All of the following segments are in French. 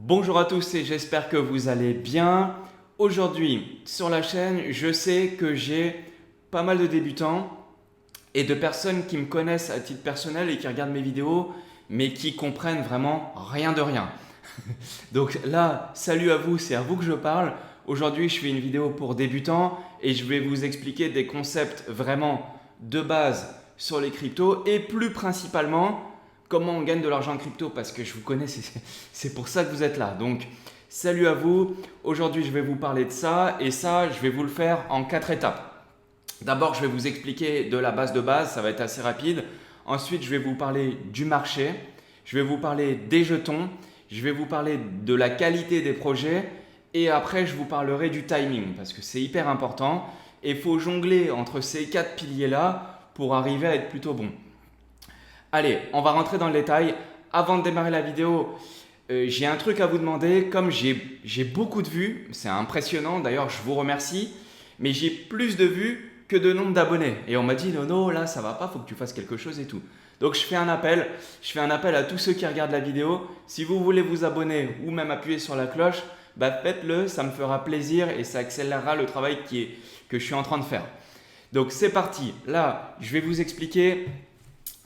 Bonjour à tous et j'espère que vous allez bien. Aujourd'hui sur la chaîne, je sais que j'ai pas mal de débutants et de personnes qui me connaissent à titre personnel et qui regardent mes vidéos mais qui comprennent vraiment rien de rien. Donc là, salut à vous, c'est à vous que je parle. Aujourd'hui, je fais une vidéo pour débutants et je vais vous expliquer des concepts vraiment de base sur les cryptos et plus principalement comment on gagne de l'argent en crypto parce que je vous connais, c'est pour ça que vous êtes là. Donc, salut à vous. Aujourd'hui, je vais vous parler de ça et ça, je vais vous le faire en 4 étapes. D'abord, je vais vous expliquer de la base de base, ça va être assez rapide. Ensuite, je vais vous parler du marché. Je vais vous parler des jetons. Je vais vous parler de la qualité des projets. Et après, je vous parlerai du timing parce que c'est hyper important. Et il faut jongler entre ces 4 piliers-là pour arriver à être plutôt bon. Allez, on va rentrer dans le détail. Avant de démarrer la vidéo, j'ai un truc à vous demander. Comme j'ai beaucoup de vues, c'est impressionnant. D'ailleurs, je vous remercie. Mais j'ai plus de vues que de nombre d'abonnés. Et on m'a dit, non, là, ça va pas, faut que tu fasses quelque chose et tout. Donc, je fais un appel. Je fais un appel à tous ceux qui regardent la vidéo. Si vous voulez vous abonner ou même appuyer sur la cloche, faites-le. Ça me fera plaisir et ça accélérera le travail que je suis en train de faire. Donc, c'est parti. Là, je vais vous expliquer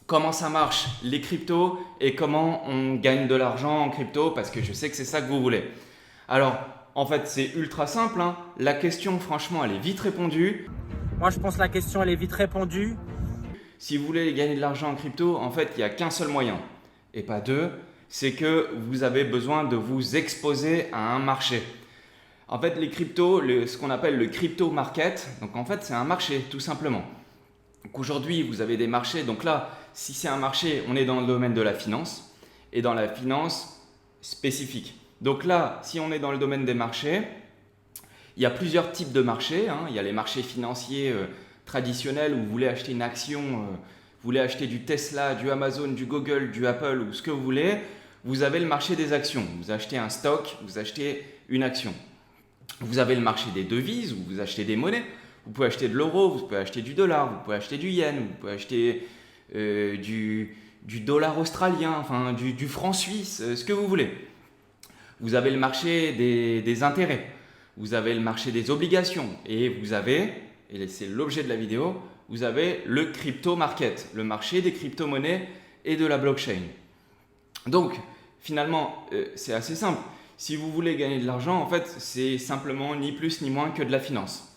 comment ça marche les cryptos et comment on gagne de l'argent en crypto parce que je sais que c'est ça que vous voulez. Alors, en fait, c'est ultra simple. La question, franchement, elle est vite répondue. Moi, je pense que la question, elle est vite répondue. Si vous voulez gagner de l'argent en crypto, en fait, il n'y a qu'un seul moyen et pas deux. C'est que vous avez besoin de vous exposer à un marché. En fait, les cryptos, ce qu'on appelle le crypto market, donc en fait, c'est un marché, tout simplement. Donc aujourd'hui, vous avez des marchés. Donc là, si c'est un marché, on est dans le domaine de la finance et dans la finance spécifique. Donc là, si on est dans le domaine des marchés, il y a plusieurs types de marchés. Il y a les marchés financiers traditionnels où vous voulez acheter une action, vous voulez acheter du Tesla, du Amazon, du Google, du Apple ou ce que vous voulez. Vous avez le marché des actions. Vous achetez un stock, vous achetez une action. Vous avez le marché des devises où vous achetez des monnaies. Vous pouvez acheter de l'euro, vous pouvez acheter du dollar, vous pouvez acheter du yen, vous pouvez acheter du dollar australien, enfin du franc suisse, ce que vous voulez. Vous avez le marché des intérêts, vous avez le marché des obligations et vous avez, et c'est l'objet de la vidéo, vous avez le crypto market, le marché des crypto-monnaies et de la blockchain. Donc finalement, c'est assez simple. Si vous voulez gagner de l'argent, en fait, c'est simplement ni plus ni moins que de la finance.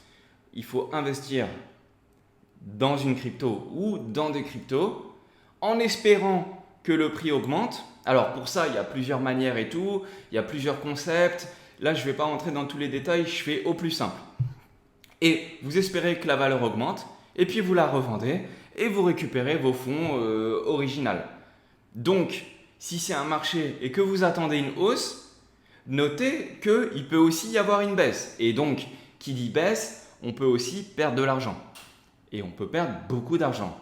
Il faut investir dans une crypto ou dans des cryptos en espérant que le prix augmente. Alors pour ça, il y a plusieurs manières et tout, il y a plusieurs concepts. Là, je ne vais pas rentrer dans tous les détails, je fais au plus simple. Et vous espérez que la valeur augmente et puis vous la revendez et vous récupérez vos fonds originaux. Donc, si c'est un marché et que vous attendez une hausse, notez qu'il peut aussi y avoir une baisse. Et donc, qui dit baisse, on peut aussi perdre de l'argent. Et on peut perdre beaucoup d'argent.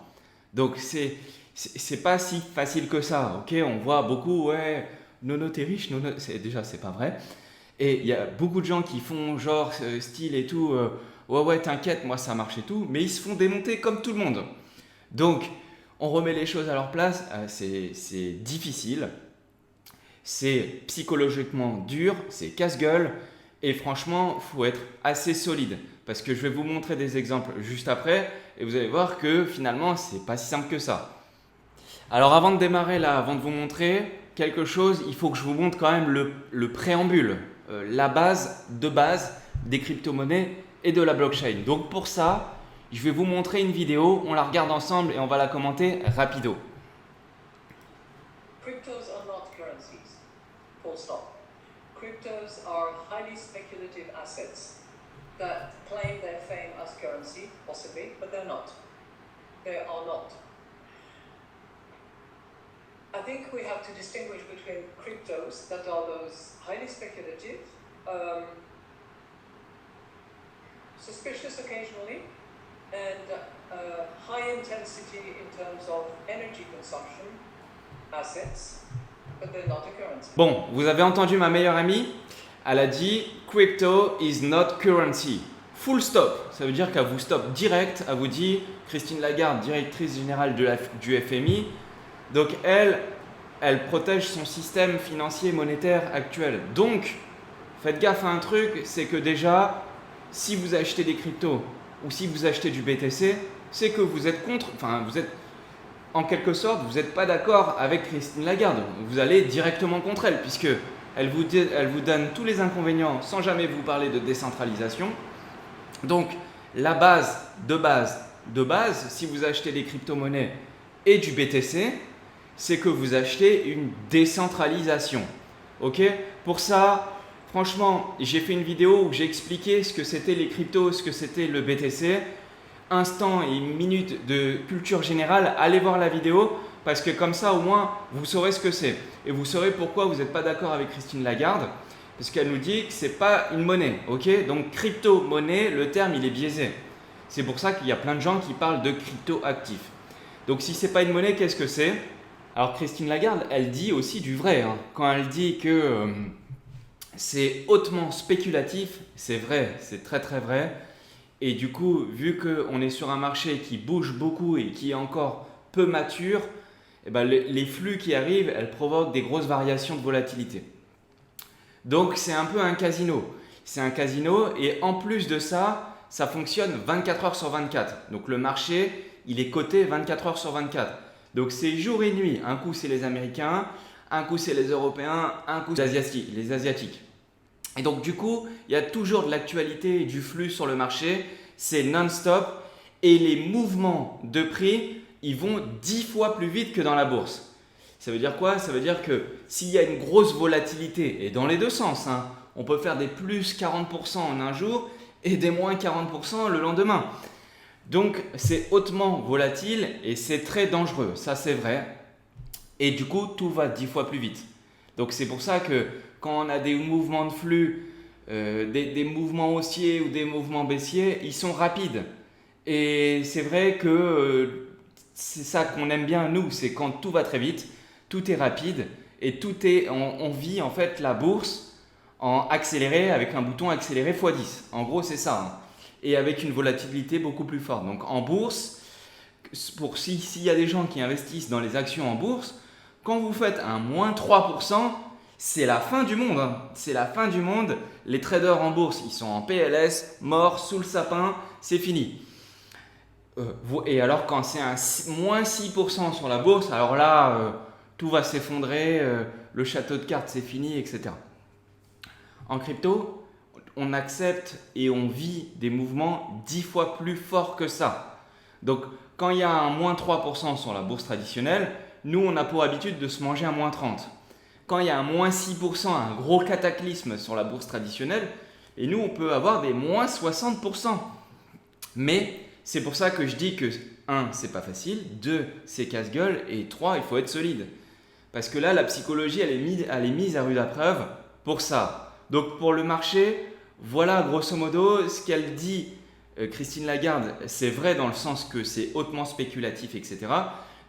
Donc, c'est pas si facile que ça. Ok, on voit beaucoup, ouais, Nono, t'es riche, Nono. Déjà, c'est pas vrai. Et il y a beaucoup de gens qui font genre style et tout, ouais, t'inquiète, moi ça marche et tout. Mais ils se font démonter comme tout le monde. Donc, on remet les choses à leur place. C'est difficile. C'est psychologiquement dur. C'est casse-gueule. Et franchement, il faut être assez solide parce que je vais vous montrer des exemples juste après et vous allez voir que finalement, c'est pas si simple que ça. Alors avant de démarrer là, avant de vous montrer quelque chose, il faut que je vous montre quand même le préambule, la base de base des crypto-monnaies et de la blockchain. Donc pour ça, je vais vous montrer une vidéo, on la regarde ensemble et on va la commenter rapido. Cryptos are not currencies. Full stop. Cryptos are highly speculative assets that claim their fame as currency, possibly, but they're not. They are not. I think we have to distinguish between cryptos that are those highly speculative, suspicious occasionally, and high intensity in terms of energy consumption assets. Bon, vous avez entendu ma meilleure amie, elle a dit « Crypto is not currency ». Full stop, ça veut dire qu'elle vous stoppe direct, elle vous dit, Christine Lagarde, directrice générale du FMI, donc elle elle protège son système financier monétaire actuel. Donc, faites gaffe à un truc, c'est que déjà, si vous achetez des cryptos ou si vous achetez du BTC, c'est que vous êtes contre, enfin vous êtes en quelque sorte, vous n'êtes pas d'accord avec Christine Lagarde. Vous allez directement contre elle, puisque elle vous donne tous les inconvénients sans jamais vous parler de décentralisation. Donc, la base, si vous achetez des crypto-monnaies et du BTC, c'est que vous achetez une décentralisation. Ok? Pour ça, franchement, j'ai fait une vidéo où j'ai expliqué ce que c'était les cryptos, ce que c'était le BTC. Instant et minute de culture générale, allez voir la vidéo parce que comme ça au moins vous saurez ce que c'est et vous saurez pourquoi vous n'êtes pas d'accord avec Christine Lagarde parce qu'elle nous dit que c'est pas une monnaie, ok? Donc crypto-monnaie, le terme il est biaisé. C'est pour ça qu'il y a plein de gens qui parlent de crypto-actifs. Donc si c'est pas une monnaie, qu'est-ce que c'est? Alors Christine Lagarde, elle dit aussi du vrai. Hein. Quand elle dit que c'est hautement spéculatif, c'est vrai, c'est très très vrai. Et du coup, vu qu'on est sur un marché qui bouge beaucoup et qui est encore peu mature, eh ben les flux qui arrivent, elles provoquent des grosses variations de volatilité. Donc c'est un peu un casino. C'est un casino et en plus de ça, ça fonctionne 24 heures sur 24. Donc le marché, il est coté 24 heures sur 24. Donc c'est jour et nuit. Un coup c'est les Américains, un coup c'est les Européens, un coup c'est les Asiatiques. Et donc du coup, il y a toujours de l'actualité et du flux sur le marché, c'est non-stop et les mouvements de prix, ils vont 10 fois plus vite que dans la bourse. Ça veut dire quoi? Ça veut dire que s'il y a une grosse volatilité, et dans les deux sens, hein, on peut faire des plus 40% en un jour et des moins 40% le lendemain. Donc c'est hautement volatile et c'est très dangereux, ça c'est vrai. Et du coup, tout va 10 fois plus vite. Donc c'est pour ça que quand on a des mouvements de flux, des mouvements haussiers ou des mouvements baissiers, ils sont rapides. Et c'est vrai que c'est ça qu'on aime bien nous, c'est quand tout va très vite, tout est rapide et on vit en fait la bourse en accéléré avec un bouton accéléré x10. En gros c'est ça. Hein. Et avec une volatilité beaucoup plus forte. Donc en bourse, s'il y a des gens qui investissent dans les actions en bourse, quand vous faites un moins 3%, c'est la fin du monde. Hein. C'est la fin du monde. Les traders en bourse, ils sont en PLS, morts, sous le sapin, c'est fini. Et alors quand c'est un moins 6% sur la bourse, alors là, tout va s'effondrer, le château de cartes c'est fini, etc. En crypto, on accepte et on vit des mouvements 10 fois plus forts que ça. Donc quand il y a un moins 3% sur la bourse traditionnelle, nous on a pour habitude de se manger un moins 30. Quand il y a un moins 6%, un gros cataclysme sur la bourse traditionnelle, et nous on peut avoir des moins 60%. Mais c'est pour ça que je dis que 1, c'est pas facile, 2, c'est casse-gueule, et 3, il faut être solide. Parce que là, la psychologie, elle est mise à rude épreuve pour ça. Donc pour le marché, voilà grosso modo ce qu'elle dit, Christine Lagarde, c'est vrai dans le sens que c'est hautement spéculatif, etc.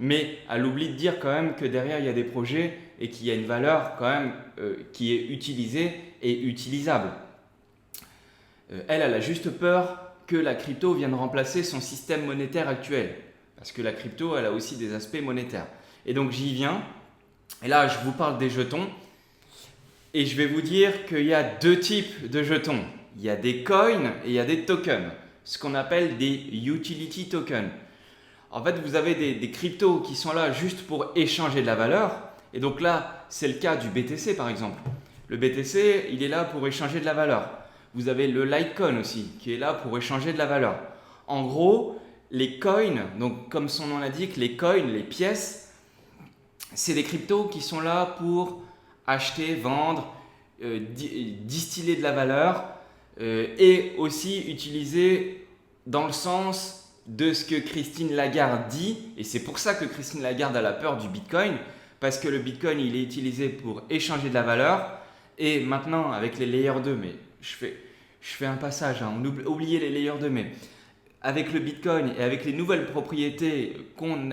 Mais elle oublie de dire quand même que derrière, il y a des projets et qu'il y a une valeur quand même qui est utilisée et utilisable. Elle a juste peur que la crypto vienne remplacer son système monétaire actuel. Parce que la crypto, elle a aussi des aspects monétaires. Et donc j'y viens. Et là, je vous parle des jetons. Et je vais vous dire qu'il y a deux types de jetons. Il y a des coins et il y a des tokens. Ce qu'on appelle des utility tokens. En fait, vous avez des cryptos qui sont là juste pour échanger de la valeur. Et donc là, c'est le cas du BTC par exemple. Le BTC, il est là pour échanger de la valeur. Vous avez le Litecoin aussi, qui est là pour échanger de la valeur. En gros, les coins, donc comme son nom l'indique, les coins, les pièces, c'est des cryptos qui sont là pour acheter, vendre, distiller de la valeur et aussi utiliser dans le sens de ce que Christine Lagarde dit. Et c'est pour ça que Christine Lagarde a la peur du Bitcoin, parce que le Bitcoin, il est utilisé pour échanger de la valeur. Et maintenant, avec les layers 2, mais je fais un passage, hein, oubliez les layers 2, mais avec le Bitcoin et avec les nouvelles propriétés qu'on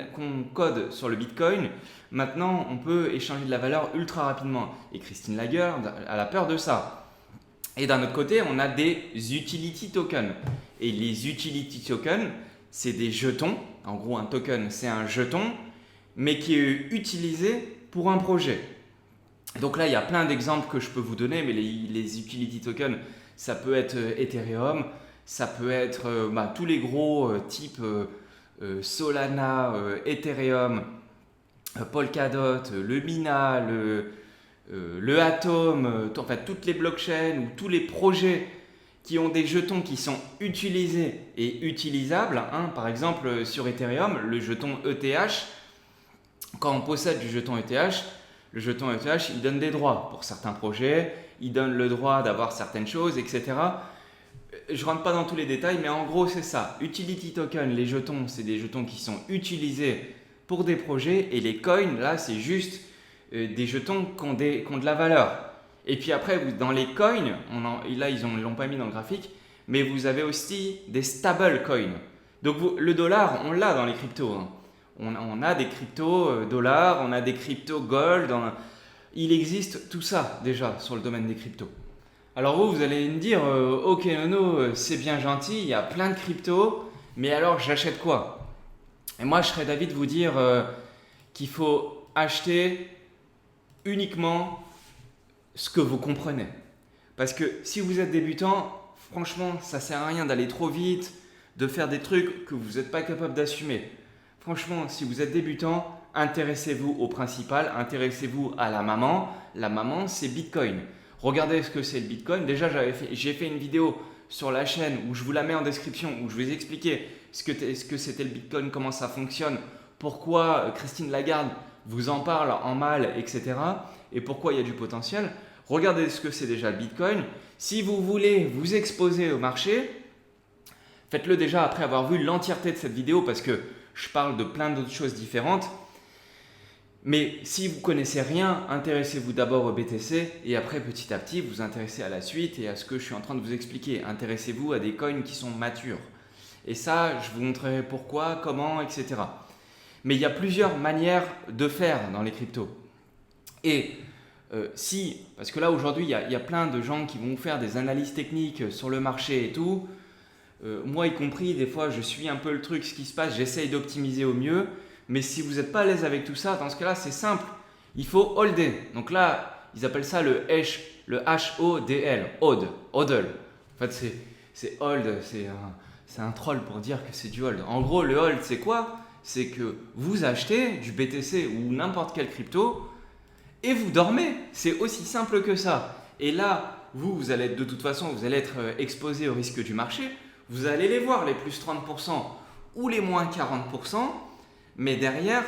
code sur le Bitcoin, maintenant on peut échanger de la valeur ultra rapidement. Et Christine Lagarde a la peur de ça. Et d'un autre côté, on a des utility tokens. Et les utility tokens, c'est des jetons. En gros, un token, c'est un jeton, mais qui est utilisé pour un projet. Donc là, il y a plein d'exemples que je peux vous donner, mais les utility tokens, ça peut être Ethereum, ça peut être tous les gros types Solana, Ethereum, Polkadot, le Mina, le Atom, en fait toutes les blockchains ou tous les projets qui ont des jetons qui sont utilisés et utilisables. Par exemple, sur Ethereum, le jeton ETH, quand on possède du jeton ETH, le jeton ETH, il donne des droits pour certains projets, il donne le droit d'avoir certaines choses, etc. Je ne rentre pas dans tous les détails, mais en gros, c'est ça. Utility token, les jetons, c'est des jetons qui sont utilisés pour des projets, et les coins, là, c'est juste des jetons qui ont de la valeur. Et puis après, dans les coins, là, ils ne l'ont pas mis dans le graphique, mais vous avez aussi des stable coins. Donc le dollar, on l'a dans les cryptos. On a des cryptos dollars, on a des cryptos gold. Il existe tout ça déjà sur le domaine des cryptos. Alors vous allez me dire, ok Nono, c'est bien gentil, il y a plein de cryptos, mais alors j'achète quoi? Et moi je serais d'avis de vous dire qu'il faut acheter uniquement ce que vous comprenez. Parce que si vous êtes débutant, franchement ça sert à rien d'aller trop vite, de faire des trucs que vous n'êtes pas capable d'assumer. Franchement, si vous êtes débutant, intéressez-vous au principal, intéressez-vous à la maman. La maman, c'est Bitcoin. Regardez ce que c'est le Bitcoin. Déjà, j'ai fait une vidéo sur la chaîne où je vous la mets en description, où je vous ai expliqué ce que c'était le Bitcoin, comment ça fonctionne, pourquoi Christine Lagarde vous en parle en mal, etc. et pourquoi il y a du potentiel. Regardez ce que c'est déjà le Bitcoin. Si vous voulez vous exposer au marché, faites-le déjà après avoir vu l'entièreté de cette vidéo parce que je parle de plein d'autres choses différentes. Mais si vous ne connaissez rien, intéressez-vous d'abord au BTC et après petit à petit vous intéressez à la suite et à ce que je suis en train de vous expliquer. Intéressez-vous à des coins qui sont matures. Et ça, je vous montrerai pourquoi, comment, etc. Mais il y a plusieurs manières de faire dans les cryptos. Et parce que là aujourd'hui, il y a plein de gens qui vont faire des analyses techniques sur le marché et tout. Moi y compris, des fois je suis un peu le truc, ce qui se passe, j'essaye d'optimiser au mieux. Mais si vous n'êtes pas à l'aise avec tout ça, dans ce cas-là, c'est simple. Il faut holder. Donc là, ils appellent ça le HODL, hodl. En fait, c'est hold, c'est un troll pour dire que c'est du hold. En gros, le hold, c'est quoi? C'est que vous achetez du BTC ou n'importe quelle crypto et vous dormez. C'est aussi simple que ça. Et là, vous allez de toute façon, vous allez être exposé au risque du marché. Vous allez les voir, les plus 30% ou les moins 40%. Mais derrière,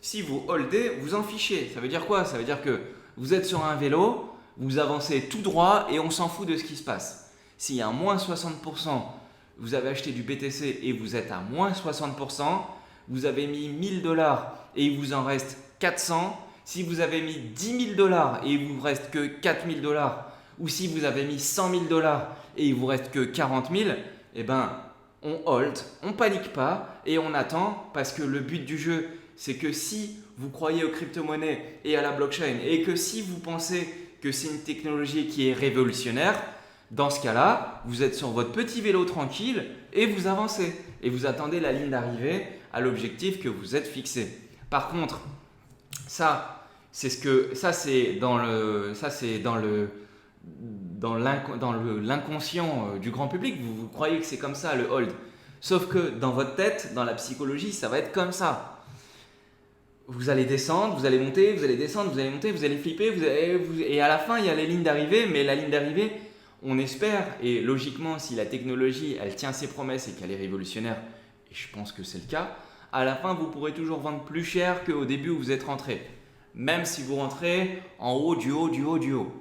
si vous holdez, vous en fichez. Ça veut dire quoi? Ça veut dire que vous êtes sur un vélo, vous avancez tout droit et on s'en fout de ce qui se passe. S'il y a un moins 60%, vous avez acheté du BTC et vous êtes à moins 60%, vous avez mis 1000 $ et il vous en reste 400. Si vous avez mis 10 000 $ et il vous reste que 4000 $, ou si vous avez mis 100 000 $ et il vous reste que 40 000, eh ben, on hold, on panique pas et on attend parce que le but du jeu, c'est que si vous croyez aux crypto-monnaies et à la blockchain et que si vous pensez que c'est une technologie qui est révolutionnaire, dans ce cas-là, vous êtes sur votre petit vélo tranquille et vous avancez et vous attendez la ligne d'arrivée à l'objectif que vous êtes fixé. Par contre, ça c'est dans l'inconscient du grand public, vous croyez que c'est comme ça le hold. Sauf que dans votre tête, dans la psychologie, ça va être comme ça. Vous allez descendre, vous allez monter, vous allez descendre, vous allez monter, vous allez flipper, et à la fin, il y a les lignes d'arrivée, mais la ligne d'arrivée, on espère, et logiquement, si la technologie, elle tient ses promesses et qu'elle est révolutionnaire, et je pense que c'est le cas, à la fin, vous pourrez toujours vendre plus cher qu'au début où vous êtes rentré. Même si vous rentrez en haut, du haut, du haut, du haut.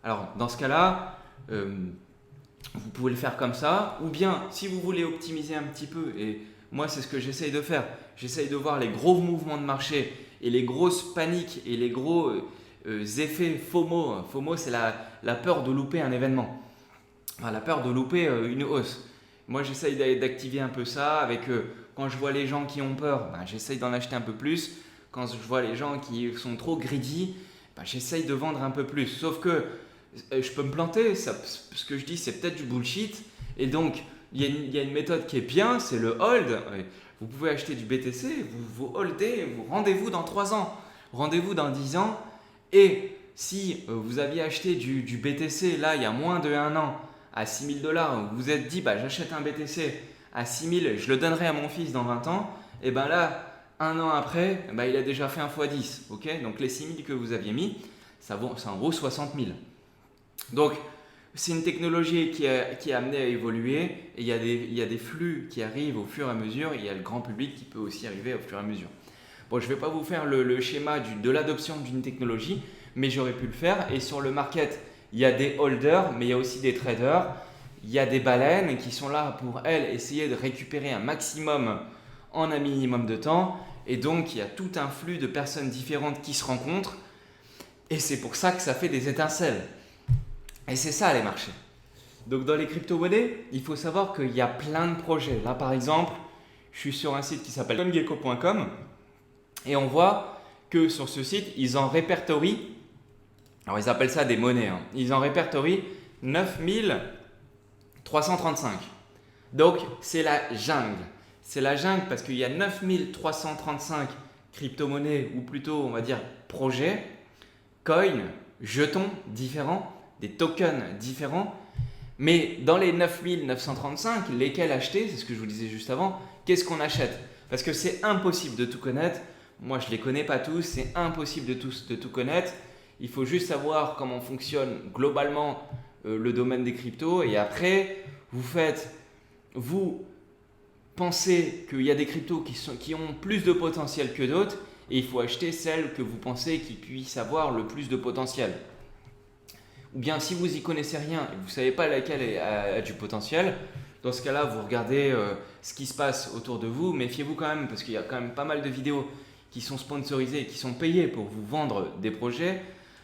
Alors, dans ce cas-là, vous pouvez le faire comme ça, ou bien si vous voulez optimiser un petit peu, et moi c'est ce que j'essaye de faire, j'essaye de voir les gros mouvements de marché et les grosses paniques et les gros effets FOMO. FOMO, c'est la peur de louper un événement, enfin, la peur de louper une hausse. Moi j'essaye d'activer un peu ça avec quand je vois les gens qui ont peur, j'essaye d'en acheter un peu plus. Quand je vois les gens qui sont trop greedy, j'essaye de vendre un peu plus. Sauf que je peux me planter, ce que je dis c'est peut-être du bullshit. Et donc il y a une méthode qui est bien, c'est le hold. Vous pouvez acheter du BTC, vous holdez, vous rendez-vous dans 3 ans. rendez-vous dans 10 ans et si vous aviez acheté du BTC là il y a moins de 1 an à 6 000 $, vous vous êtes dit j'achète un BTC à 6 000, je le donnerai à mon fils dans 20 ans, et bien là, 1 an après, il a déjà fait un x10. Okay, donc les 6 000 que vous aviez mis, ça en vaut 60 000. Donc c'est une technologie qui est amenée à évoluer et il y a des flux qui arrivent au fur et à mesure, et il y a le grand public qui peut aussi arriver au fur et à mesure. Bon, je ne vais pas vous faire le schéma de l'adoption d'une technologie, mais j'aurais pu le faire. Et sur le market, il y a des holders, mais il y a aussi des traders. Il y a des baleines qui sont là pour, elles, essayer de récupérer un maximum en un minimum de temps. Et donc, il y a tout un flux de personnes différentes qui se rencontrent. Et c'est pour ça que ça fait des étincelles. Et c'est ça les marchés. Donc, dans les crypto-monnaies, il faut savoir qu'il y a plein de projets. Là, par exemple, je suis sur un site qui s'appelle CoinGecko.com. Et on voit que sur ce site, ils en répertorient, alors ils appellent ça des monnaies, ils en répertorient 9335. Donc c'est la jungle. C'est la jungle parce qu'il y a 9335 crypto-monnaies, ou plutôt on va dire projets, coins, jetons différents, des tokens différents. Mais dans les 9935, lesquels acheter, c'est ce que je vous disais juste avant, qu'est-ce qu'on achète? Parce que c'est impossible de tout connaître. Moi, je ne les connais pas tous, c'est impossible de tout connaître. Il faut juste savoir comment fonctionne globalement le domaine des cryptos. Et après, vous pensez qu'il y a des cryptos qui ont plus de potentiel que d'autres. Et il faut acheter celles que vous pensez qui puissent avoir le plus de potentiel. Ou bien si vous n'y connaissez rien et vous ne savez pas laquelle a du potentiel, dans ce cas-là, vous regardez ce qui se passe autour de vous. Méfiez-vous quand même parce qu'il y a quand même pas mal de vidéos qui sont sponsorisées et qui sont payées pour vous vendre des projets.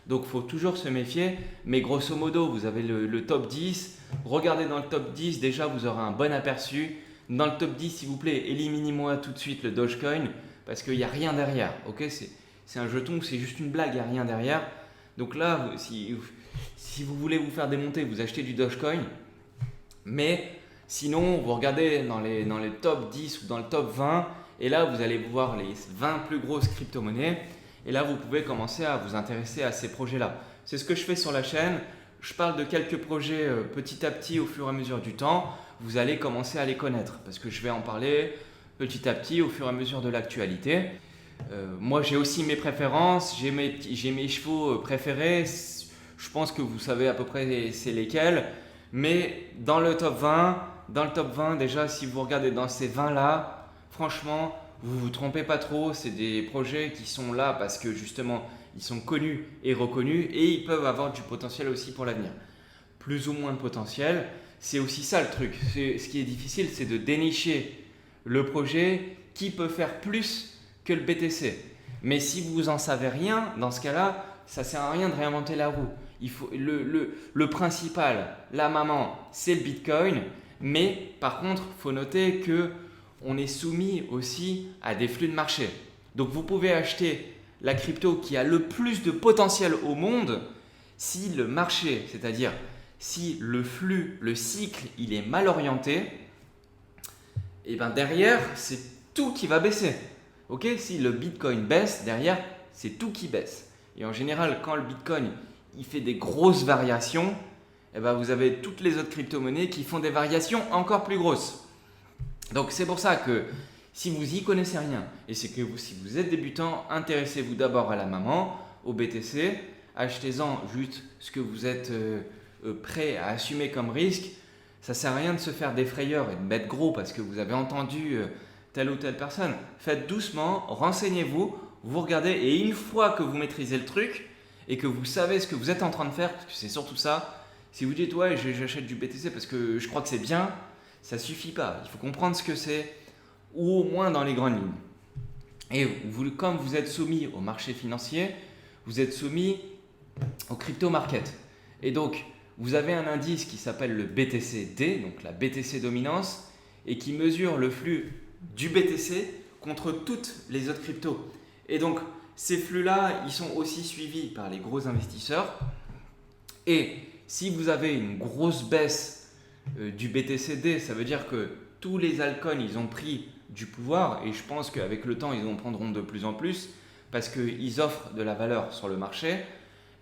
Donc, il faut toujours se méfier. Mais grosso modo, vous avez le top 10. Regardez dans le top 10, déjà, vous aurez un bon aperçu. Dans le top 10, s'il vous plaît, éliminez-moi tout de suite le Dogecoin parce qu'il n'y a rien derrière. Okay, c'est un jeton, c'est juste une blague, il n'y a rien derrière. Donc là, si vous voulez vous faire démonter, vous achetez du Dogecoin. Mais sinon, vous regardez dans les top 10 ou dans le top 20 et là, vous allez voir les 20 plus grosses crypto-monnaies et là, vous pouvez commencer à vous intéresser à ces projets-là. C'est ce que je fais sur la chaîne. Je parle de quelques projets petit à petit au fur et à mesure du temps. Vous allez commencer à les connaître parce que je vais en parler petit à petit au fur et à mesure de l'actualité. Moi, j'ai aussi mes préférences, j'ai mes chevaux préférés. Je pense que vous savez à peu près c'est lesquels. Mais dans le top 20, déjà, si vous regardez dans ces 20-là, franchement, vous ne vous trompez pas trop. C'est des projets qui sont là parce que justement, ils sont connus et reconnus et ils peuvent avoir du potentiel aussi pour l'avenir. Plus ou moins de potentiel, c'est aussi ça le truc. Ce qui est difficile, c'est de dénicher le projet qui peut faire plus que le BTC. Mais si vous en savez rien, dans ce cas-là, ça ne sert à rien de réinventer la roue. Il faut, le principal, la maman, c'est le Bitcoin. Mais par contre, il faut noter qu'on est soumis aussi à des flux de marché. Donc vous pouvez acheter la crypto qui a le plus de potentiel au monde si le marché, c'est-à-dire si le flux, le cycle, il est mal orienté, et bien derrière, c'est tout qui va baisser. Okay, si le Bitcoin baisse, derrière, c'est tout qui baisse. Et en général, quand le Bitcoin il fait des grosses variations, et ben vous avez toutes les autres crypto-monnaies qui font des variations encore plus grosses. Donc c'est pour ça que si vous y connaissez rien, et c'est que si vous êtes débutant, intéressez-vous d'abord à la maman, au BTC, achetez-en juste ce que vous êtes prêt à assumer comme risque. Ça ne sert à rien de se faire des frayeurs et de mettre gros parce que vous avez entendu telle ou telle personne. Faites doucement, renseignez-vous, vous regardez et une fois que vous maîtrisez le truc et que vous savez ce que vous êtes en train de faire, parce que c'est surtout ça, si vous dites ouais j'achète du BTC parce que je crois que c'est bien, ça ne suffit pas. Il faut comprendre ce que c'est ou au moins dans les grandes lignes. Et vous, comme vous êtes soumis au marché financier, vous êtes soumis au crypto market. Et donc, vous avez un indice qui s'appelle le BTC-D, donc la BTC dominance, et qui mesure le flux du BTC contre toutes les autres cryptos. Et donc, ces flux-là, ils sont aussi suivis par les gros investisseurs. Et si vous avez une grosse baisse du BTC-D, ça veut dire que tous les altcoins, ils ont pris du pouvoir, et je pense qu'avec le temps, ils en prendront de plus en plus, parce qu'ils offrent de la valeur sur le marché,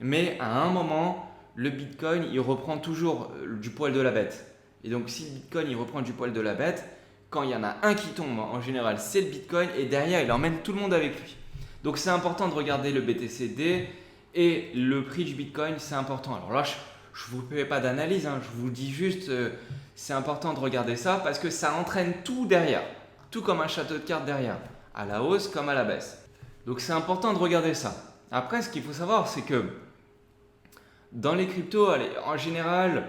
mais à un moment, le Bitcoin, il reprend toujours du poil de la bête. Et donc, si le Bitcoin, il reprend du poil de la bête, quand il y en a un qui tombe, en général, c'est le Bitcoin, et derrière, il emmène tout le monde avec lui. Donc, c'est important de regarder le BTCD et le prix du Bitcoin, c'est important. Alors là, je ne vous fais pas d'analyse, hein, je vous dis juste, c'est important de regarder ça parce que ça entraîne tout derrière, tout comme un château de cartes derrière, à la hausse comme à la baisse. Donc, c'est important de regarder ça. Après, ce qu'il faut savoir, c'est que dans les cryptos, allez, en général,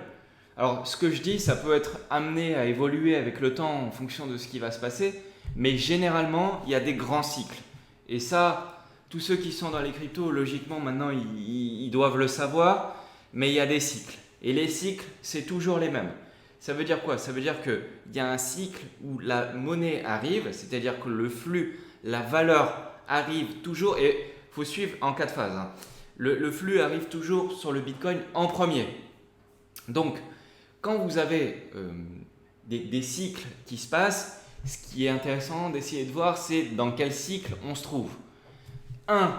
alors ce que je dis, ça peut être amené à évoluer avec le temps en fonction de ce qui va se passer, mais généralement, il y a des grands cycles. Et ça, tous ceux qui sont dans les cryptos, logiquement, maintenant, ils doivent le savoir, mais il y a des cycles. Et les cycles, c'est toujours les mêmes. Ça veut dire quoi? Ça veut dire qu'il y a un cycle où la monnaie arrive, c'est-à-dire que le flux, la valeur arrive toujours, et il faut suivre en 4 phases. Hein. Le flux arrive toujours sur le Bitcoin en premier. Donc, quand vous avez des cycles qui se passent, ce qui est intéressant d'essayer de voir, c'est dans quel cycle on se trouve. 1,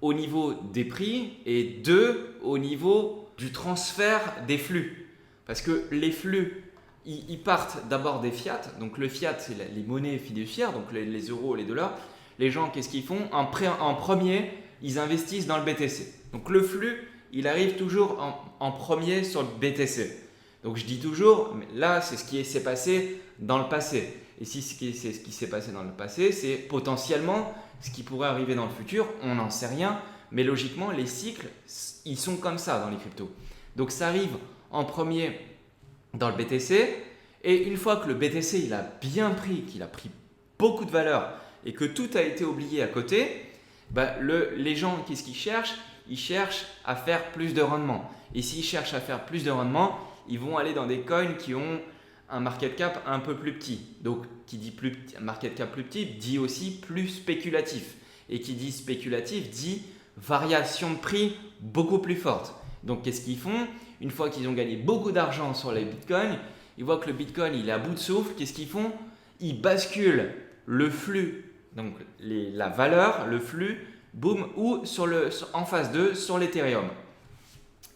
au niveau des prix, et 2, au niveau du transfert des flux. Parce que les flux, ils partent d'abord des fiat. Donc le fiat, c'est les monnaies fiduciaires, donc les euros, les dollars. Les gens, qu'est-ce qu'ils font? En premier, ils investissent dans le BTC. Donc le flux, il arrive toujours en premier sur le BTC. Donc je dis toujours, mais là c'est ce qui s'est passé dans le passé. Et si c'est ce qui s'est passé dans le passé, c'est potentiellement ce qui pourrait arriver dans le futur, on n'en sait rien. Mais logiquement, les cycles, ils sont comme ça dans les cryptos. Donc ça arrive en premier dans le BTC. Et une fois que le BTC il a bien pris, qu'il a pris beaucoup de valeur et que tout a été oublié à côté, bah les gens, qu'est-ce qu'ils cherchent? Ils cherchent à faire plus de rendement. Et s'ils cherchent à faire plus de rendement, ils vont aller dans des coins qui ont un market cap un peu plus petit. Donc, qui dit market cap plus petit, dit aussi plus spéculatif. Et qui dit spéculatif, dit variation de prix beaucoup plus forte. Donc, qu'est-ce qu'ils font? Une fois qu'ils ont gagné beaucoup d'argent sur les bitcoins, ils voient que le bitcoin il est à bout de souffle. Qu'est-ce qu'ils font? Ils basculent le flux, donc la valeur, le flux, boum, ou en phase 2 sur l'Ethereum.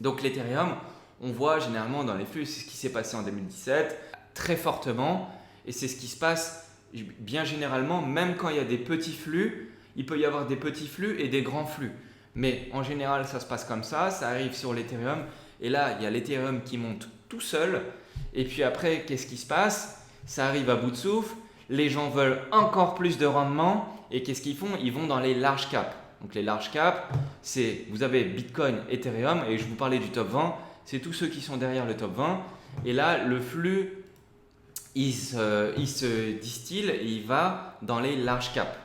Donc l'Ethereum, on voit généralement dans les flux, c'est ce qui s'est passé en 2017, très fortement, et c'est ce qui se passe bien généralement, même quand il y a des petits flux, il peut y avoir des petits flux et des grands flux. Mais en général, ça se passe comme ça arrive sur l'Ethereum, et là, il y a l'Ethereum qui monte tout seul, et puis après, qu'est-ce qui se passe? Ça arrive à bout de souffle, les gens veulent encore plus de rendement, et qu'est-ce qu'ils font? Ils vont dans les large caps. Donc les large caps, vous avez Bitcoin, Ethereum, et je vous parlais du top 20, c'est tous ceux qui sont derrière le top 20. Et là, le flux, il se distille et il va dans les large caps.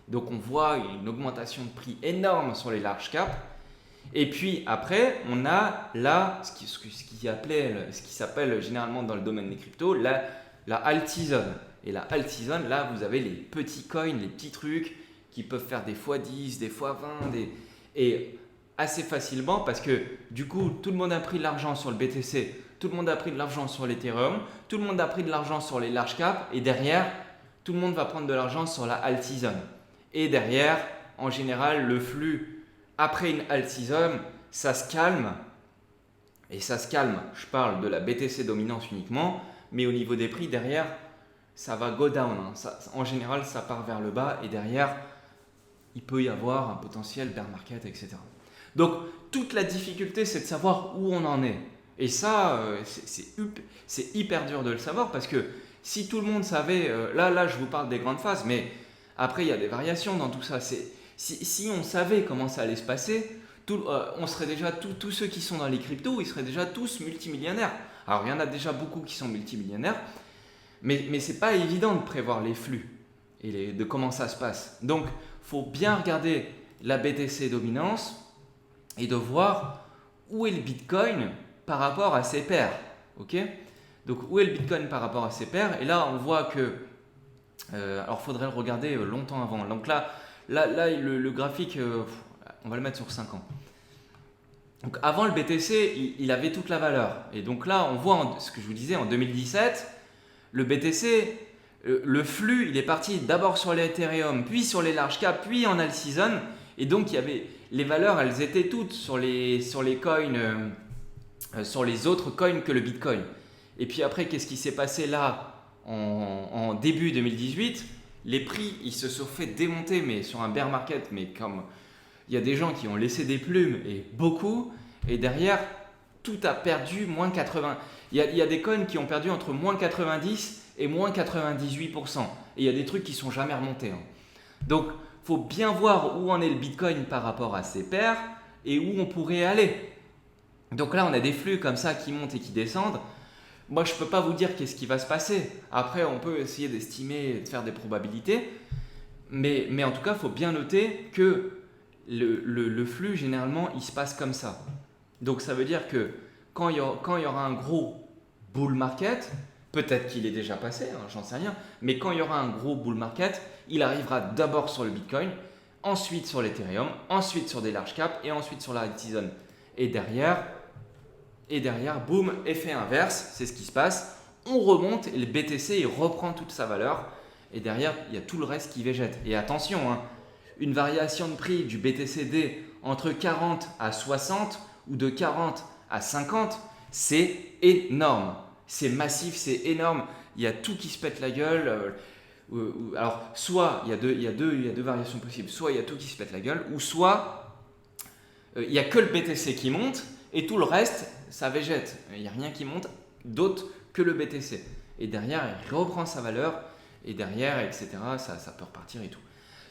Donc on voit une augmentation de prix énorme sur les large caps. Et puis après, on a là ce qui s'appelle généralement dans le domaine des cryptos, la alt-season. Et la alt-season, là, vous avez les petits coins, les petits trucs qui peuvent faire des x10, des x20, et assez facilement parce que du coup, tout le monde a pris de l'argent sur le BTC, tout le monde a pris de l'argent sur l'Ethereum, tout le monde a pris de l'argent sur les large caps et derrière, tout le monde va prendre de l'argent sur la alt season. Et derrière, en général, le flux après une alt season, ça se calme. Et ça se calme, je parle de la BTC dominance uniquement, mais au niveau des prix, derrière, ça va go down. Hein. En général, ça part vers le bas et derrière, il peut y avoir un potentiel bear market, etc. Donc, toute la difficulté, c'est de savoir où on en est. Et ça, c'est hyper dur de le savoir parce que si tout le monde savait, là, je vous parle des grandes phases, mais après, il y a des variations dans tout ça. Si on savait comment ça allait se passer, on serait déjà, tous ceux qui sont dans les cryptos, ils seraient déjà tous multimillionnaires. Alors, il y en a déjà beaucoup qui sont multimillionnaires, mais ce n'est pas évident de prévoir les flux et de comment ça se passe. Donc, il faut bien regarder la BTC dominance et de voir où est le Bitcoin par rapport à ses pairs. Okay, donc, où est le Bitcoin par rapport à ses pairs? Et là, on voit que... alors, il faudrait le regarder longtemps avant. Donc là le graphique, on va le mettre sur 5 ans. Donc, avant le BTC, il avait toute la valeur. Et donc là, on voit ce que je vous disais, en 2017, le BTC... le flux, il est parti d'abord sur l'Ethereum, puis sur les large caps, puis en alt season. Et donc, il y avait les valeurs, elles étaient toutes sur les coins, sur les autres coins que le Bitcoin. Et puis après, qu'est-ce qui s'est passé là en début 2018? Les prix, ils se sont fait démonter, mais sur un bear market, mais comme il y a des gens qui ont laissé des plumes, et beaucoup, et derrière, tout a perdu moins 80. Il y a des coins qui ont perdu entre moins 90 et moins 98%. Et il y a des trucs qui sont jamais remontés. Donc, il faut bien voir où en est le Bitcoin par rapport à ses pairs et où on pourrait aller. Donc là, on a des flux comme ça qui montent et qui descendent. Moi, je ne peux pas vous dire qu'est-ce qui va se passer. Après, on peut essayer d'estimer, de faire des probabilités. Mais en tout cas, il faut bien noter que le flux, généralement, il se passe comme ça. Donc, ça veut dire que quand il y aura un gros bull market, peut-être qu'il est déjà passé, j'en sais rien, mais quand il y aura un gros bull market, il arrivera d'abord sur le Bitcoin, ensuite sur l'Ethereum, ensuite sur des large caps et ensuite sur la altcoin. Et derrière, boum, effet inverse, c'est ce qui se passe. On remonte et le BTC il reprend toute sa valeur. Et derrière, il y a tout le reste qui végète. Et attention, une variation de prix du BTCD entre 40 à 60 ou de 40 à 50, c'est énorme. C'est massif, c'est énorme. Il y a tout qui se pète la gueule. Alors, soit il y a deux variations possibles. Soit il y a tout qui se pète la gueule, ou soit il n'y a que le BTC qui monte et tout le reste, ça végète. Il n'y a rien qui monte d'autre que le BTC. Et derrière, il reprend sa valeur. Et derrière, etc., ça peut repartir et tout.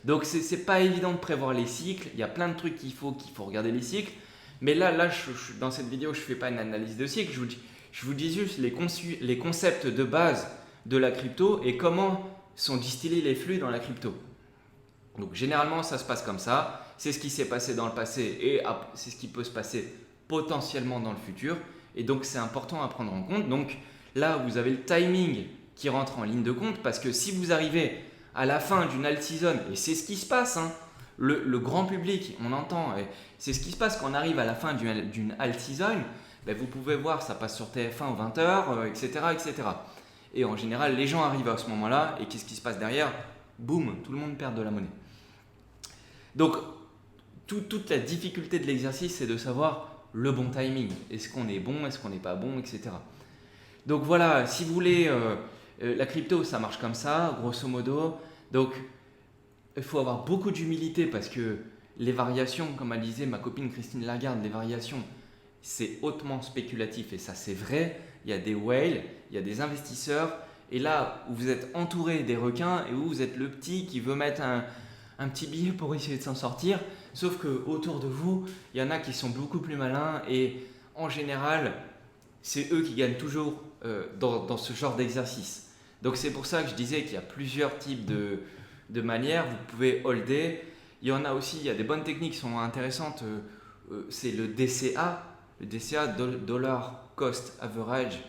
Donc, c'est pas évident de prévoir les cycles. Il y a plein de trucs qu'il faut regarder les cycles. Mais là dans cette vidéo, je ne fais pas une analyse de cycle. Je vous dis juste les concepts de base de la crypto et comment sont distillés les flux dans la crypto. Donc, généralement, ça se passe comme ça. C'est ce qui s'est passé dans le passé et c'est ce qui peut se passer potentiellement dans le futur. Et donc, c'est important à prendre en compte. Donc, là, vous avez le timing qui rentre en ligne de compte parce que si vous arrivez à la fin d'une alt season, et c'est ce qui se passe, le grand public, on entend, c'est ce qui se passe quand on arrive à la fin d'une alt season, vous pouvez voir, ça passe sur TF1 aux 20h, etc., etc. Et en général, les gens arrivent à ce moment-là, et qu'est-ce qui se passe derrière? Boum, tout le monde perd de la monnaie. Donc, toute la difficulté de l'exercice, c'est de savoir le bon timing. Est-ce qu'on est bon, est-ce qu'on n'est pas bon, etc. Donc voilà, si vous voulez, la crypto, ça marche comme ça, grosso modo. Donc, il faut avoir beaucoup d'humilité parce que les variations, comme elle disait ma copine Christine Lagarde, les variations, c'est hautement spéculatif et ça c'est vrai. Il y a des whales, il y a des investisseurs et là où vous êtes entouré des requins et où vous êtes le petit qui veut mettre un petit billet pour essayer de s'en sortir, sauf que autour de vous, il y en a qui sont beaucoup plus malins et en général, c'est eux qui gagnent toujours dans ce genre d'exercice. Donc c'est pour ça que je disais qu'il y a plusieurs types de manières. Vous pouvez holder. Il y en a aussi, il y a des bonnes techniques qui sont intéressantes. C'est le DCA. Le DCA, Dollar Cost Average.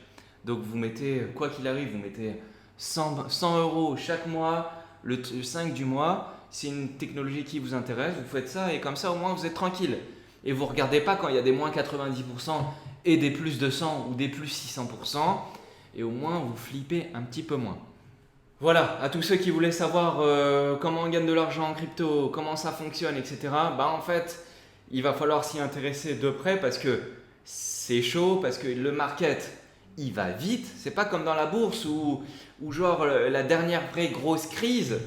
Donc vous mettez, quoi qu'il arrive, vous mettez 100 € chaque mois, le 5 du mois. C'est une technologie qui vous intéresse, vous faites ça et comme ça au moins vous êtes tranquille. Et vous ne regardez pas quand il y a des moins 90% et des plus 200 ou des plus 600%. Et au moins vous flippez un petit peu moins. Voilà, à tous ceux qui voulaient savoir comment on gagne de l'argent en crypto, comment ça fonctionne, etc. En fait, il va falloir s'y intéresser de près parce que c'est chaud, parce que le market, il va vite. C'est pas comme dans la bourse où genre la dernière vraie grosse crise,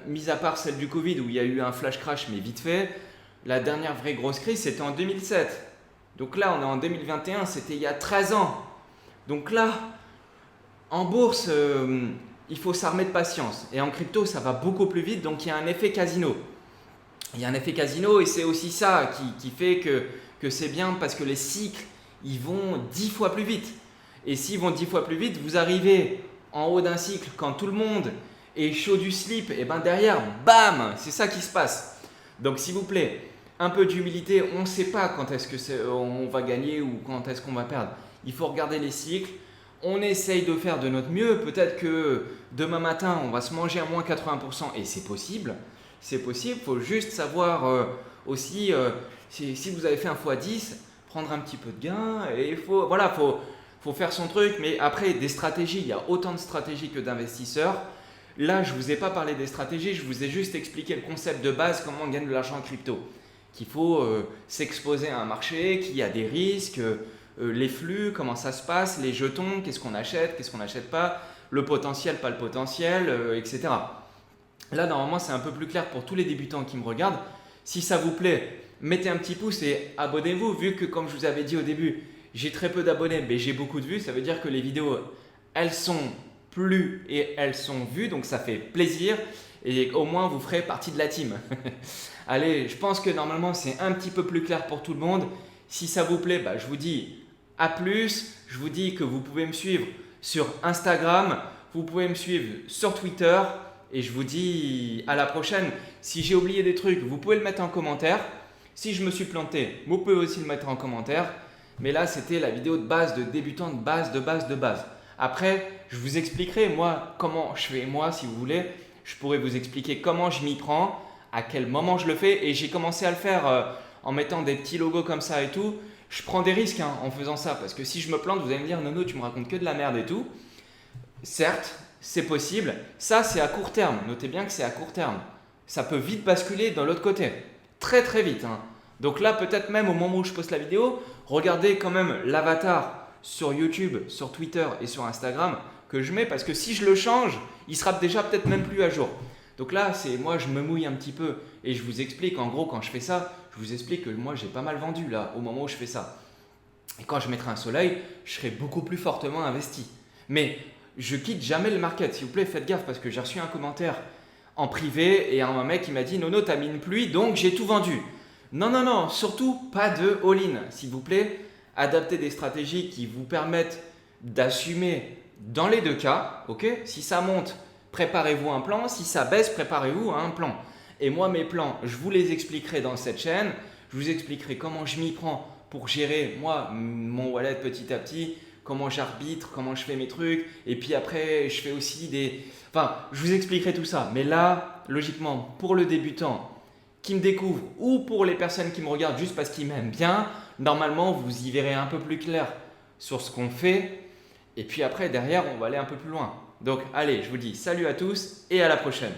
mis à part celle du Covid où il y a eu un flash crash mais vite fait, la dernière vraie grosse crise c'était en 2007. Donc là on est en 2021, c'était il y a 13 ans. Donc là, en bourse, il faut s'armer de patience. Et en crypto, ça va beaucoup plus vite, donc il y a un effet casino. Il y a un effet casino et c'est aussi ça qui fait que c'est bien parce que les cycles, ils vont 10 fois plus vite. Et s'ils vont 10 fois plus vite, vous arrivez en haut d'un cycle quand tout le monde est chaud du slip, et derrière, bam, c'est ça qui se passe. Donc s'il vous plaît, un peu d'humilité, on ne sait pas quand est-ce que on va gagner ou quand est-ce qu'on va perdre. Il faut regarder les cycles. On essaye de faire de notre mieux. Peut-être que demain matin, on va se manger à moins 80% et c'est possible. C'est possible. Il faut juste savoir aussi, si vous avez fait un x10, prendre un petit peu de gain. Et il faut faire son truc. Mais après, des stratégies, il y a autant de stratégies que d'investisseurs. Là, je ne vous ai pas parlé des stratégies, je vous ai juste expliqué le concept de base, comment on gagne de l'argent en crypto. Qu'il faut s'exposer à un marché, qu'il y a des risques, les flux, comment ça se passe, les jetons, qu'est-ce qu'on achète, qu'est-ce qu'on n'achète pas, le potentiel, pas le potentiel, etc. Là, normalement, c'est un peu plus clair pour tous les débutants qui me regardent. Si ça vous plaît, mettez un petit pouce et abonnez-vous, vu que comme je vous avais dit au début, j'ai très peu d'abonnés, mais j'ai beaucoup de vues. Ça veut dire que les vidéos, elles sont plus et elles sont vues, donc ça fait plaisir et au moins vous ferez partie de la team. Allez, je pense que normalement c'est un petit peu plus clair pour tout le monde. Si ça vous plaît, je vous dis à plus. Je vous dis que vous pouvez me suivre sur Instagram, vous pouvez me suivre sur Twitter et je vous dis à la prochaine. Si j'ai oublié des trucs, vous pouvez le mettre en commentaire. Si je me suis planté, vous pouvez aussi le mettre en commentaire. Mais là, c'était la vidéo de base, de débutant, de base. Après, je vous expliquerai moi comment je fais. Moi, si vous voulez, je pourrais vous expliquer comment je m'y prends, à quel moment je le fais. Et j'ai commencé à le faire en mettant des petits logos comme ça et tout. Je prends des risques en faisant ça parce que si je me plante, vous allez me dire Nono, tu me racontes que de la merde et tout. Certes, c'est possible. Ça, c'est à court terme. Notez bien que c'est à court terme. Ça peut vite basculer dans l'autre côté. Très très vite. Donc là, peut-être même au moment où je poste la vidéo, regardez quand même l'avatar sur YouTube, sur Twitter et sur Instagram que je mets parce que si je le change, il sera déjà peut-être même plus à jour. Donc là, moi, je me mouille un petit peu et je vous explique, en gros, quand je fais ça, je vous explique que moi, j'ai pas mal vendu là au moment où je fais ça. Et quand je mettrai un soleil, je serai beaucoup plus fortement investi. Mais je quitte jamais le market. S'il vous plaît, faites gaffe parce que j'ai reçu un commentaire en privé et un mec qui m'a dit Nono, t'as mis une pluie, donc j'ai tout vendu. Non, surtout pas de all-in, s'il vous plaît. Adaptez des stratégies qui vous permettent d'assumer dans les deux cas. Ok ? Si ça monte, préparez-vous un plan. Si ça baisse, préparez-vous à un plan. Et moi, mes plans, je vous les expliquerai dans cette chaîne. Je vous expliquerai comment je m'y prends pour gérer, moi, mon wallet petit à petit, comment j'arbitre, comment je fais mes trucs. Et puis après, je fais aussi des… Enfin, je vous expliquerai tout ça. Mais là, logiquement, pour le débutant qui me découvre ou pour les personnes qui me regardent juste parce qu'ils m'aiment bien, normalement, vous y verrez un peu plus clair sur ce qu'on fait. Et puis après, derrière, on va aller un peu plus loin. Donc, allez, je vous dis salut à tous et à la prochaine.